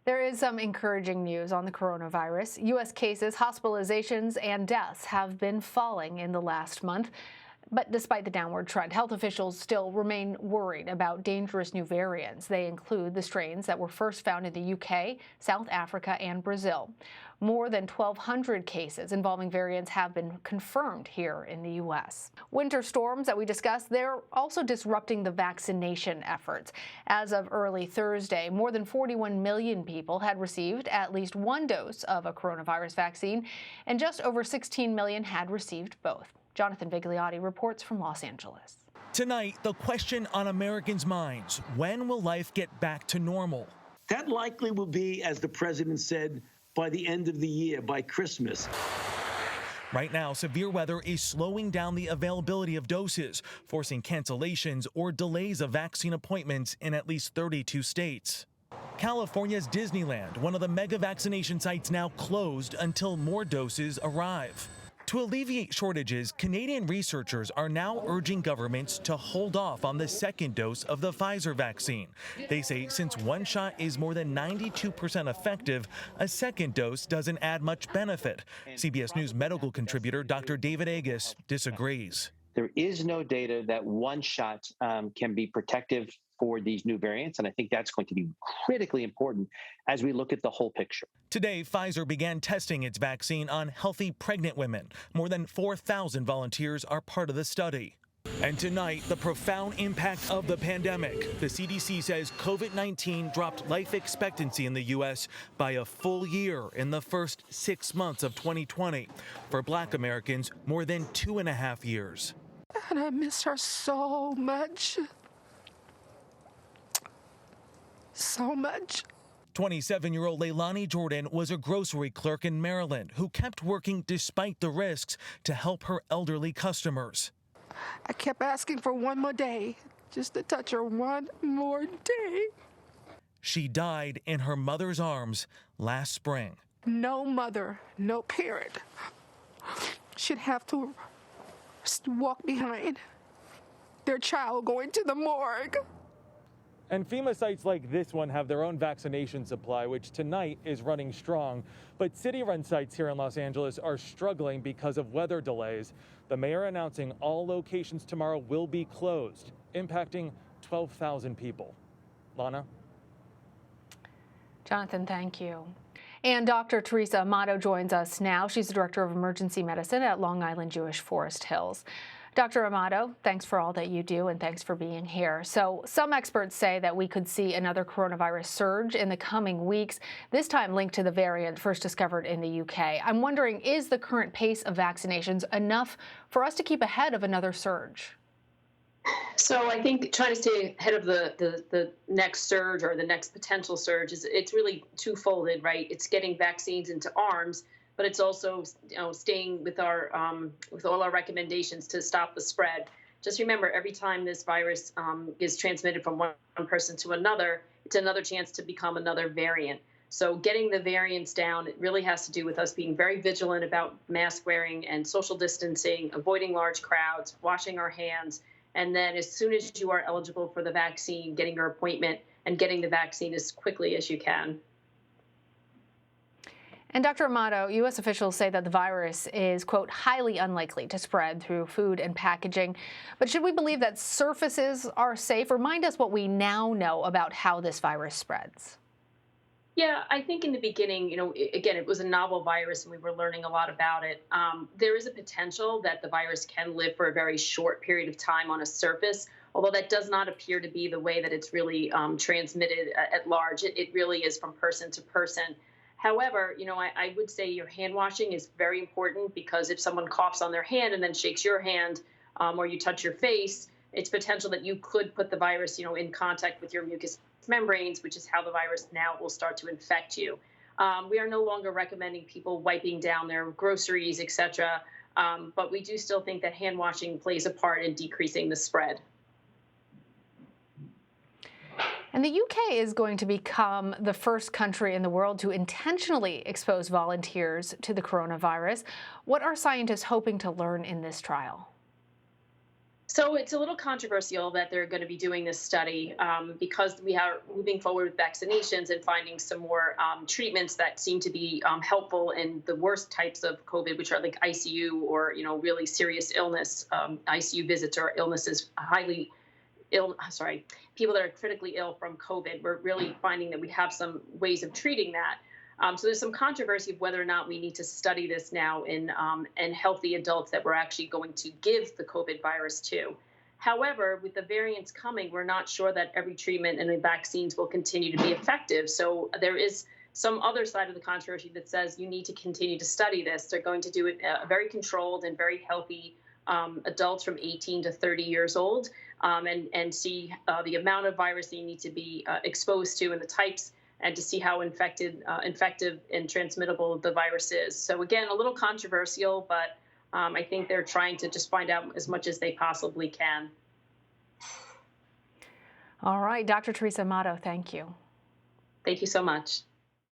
There is some encouraging news on the coronavirus. U.S. cases, hospitalizations, and deaths have been falling in the last month. But despite the downward trend, health officials still remain worried about dangerous new variants. They include the strains that were first found in the UK, South Africa, and Brazil. More than 1,200 cases involving variants have been confirmed here in the U.S. Winter storms that we discussed, they're also disrupting the vaccination efforts. As of early Thursday, more than 41 million people had received at least one dose of a coronavirus vaccine, and just over 16 million had received both. Jonathan Vigliotti reports from Los Angeles. Tonight, the question on Americans' minds: when will life get back to normal? That likely will be, as the president said, by the end of the year, by Christmas. Right now, severe weather is slowing down the availability of doses, forcing cancellations or delays of vaccine appointments in at least 32 states. California's Disneyland, one of the mega vaccination sites, now closed until more doses arrive. To alleviate shortages, Canadian researchers are now urging governments to hold off on the second dose of the Pfizer vaccine. They say since one shot is more than 92% effective, a second dose doesn't add much benefit. CBS News medical contributor Dr. David Agus disagrees. There is no data that one shot can be protective for these new variants, and I think that's going to be critically important as we look at the whole picture. Today, Pfizer began testing its vaccine on healthy pregnant women. More than 4,000 volunteers are part of the study. And tonight, the profound impact of the pandemic. The CDC says COVID-19 dropped life expectancy in the U.S. by a full year in the first 6 months of 2020. For Black Americans, more than 2.5 years. And I miss her so much. So much. 27-year-old Leilani Jordan was a grocery clerk in Maryland who kept working despite the risks to help her elderly customers. I kept asking for one more day, just to touch her one more day. She died in her mother's arms last spring. No mother, no parent should have to walk behind their child going to the morgue. And FEMA sites like this one have their own vaccination supply, which tonight is running strong. But city-run sites here in Los Angeles are struggling because of weather delays. The mayor announcing all locations tomorrow will be closed, impacting 12,000 people. Lana? Jonathan, thank you. And Dr. Teresa Amato joins us now. She's the Director of Emergency Medicine at Long Island Jewish Forest Hills. Dr. Amato, thanks for all that you do and thanks for being here. So some experts say that we could see another coronavirus surge in the coming weeks, this time linked to the variant first discovered in the UK. I'm wondering, is the current pace of vaccinations enough for us to keep ahead of another surge? So I think trying to stay ahead of the next surge or the next potential surge it's really twofolded, right? It's getting vaccines into arms, but it's also, staying with our with all our recommendations to stop the spread. Just remember, every time this virus is transmitted from one person to another, it's another chance to become another variant. So getting the variants down, it really has to do with us being very vigilant about mask wearing and social distancing, avoiding large crowds, washing our hands, and then as soon as you are eligible for the vaccine, getting your appointment and getting the vaccine as quickly as you can. And Dr. Amato, U.S. officials say that the virus is, quote, highly unlikely to spread through food and packaging. But should we believe that surfaces are safe? Remind us what we now know about how this virus spreads. Yeah, I think in the beginning, again, it was a novel virus and we were learning a lot about it. There is a potential that the virus can live for a very short period of time on a surface, although that does not appear to be the way that it's really transmitted at large. It really is from person to person. However, I would say your hand washing is very important because if someone coughs on their hand and then shakes your hand or you touch your face, it's potential that you could put the virus, in contact with your mucous membranes, which is how the virus now will start to infect you. We are no longer recommending people wiping down their groceries, etc. But we do still think that hand washing plays a part in decreasing the spread. And the UK is going to become the first country in the world to intentionally expose volunteers to the coronavirus. What are scientists hoping to learn in this trial? So it's a little controversial that they're going to be doing this study because we are moving forward with vaccinations and finding some more treatments that seem to be helpful in the worst types of COVID, which are like ICU or really serious illness, ICU visits or illnesses, highly ill. Sorry, people that are critically ill from COVID. We're really finding that we have some ways of treating that. So there's some controversy of whether or not we need to study this now in healthy adults that we're actually going to give the COVID virus to. However, with the variants coming, we're not sure that every treatment and the vaccines will continue to be effective. So there is some other side of the controversy that says you need to continue to study this. They're going to do it very controlled and very healthy adults from 18 to 30 years old and see the amount of virus that you need to be exposed to and the types, and to see how infective and transmittable the virus is. So again, a little controversial, but I think they're trying to just find out as much as they possibly can. All right, Dr. Teresa Amato, thank you. Thank you so much.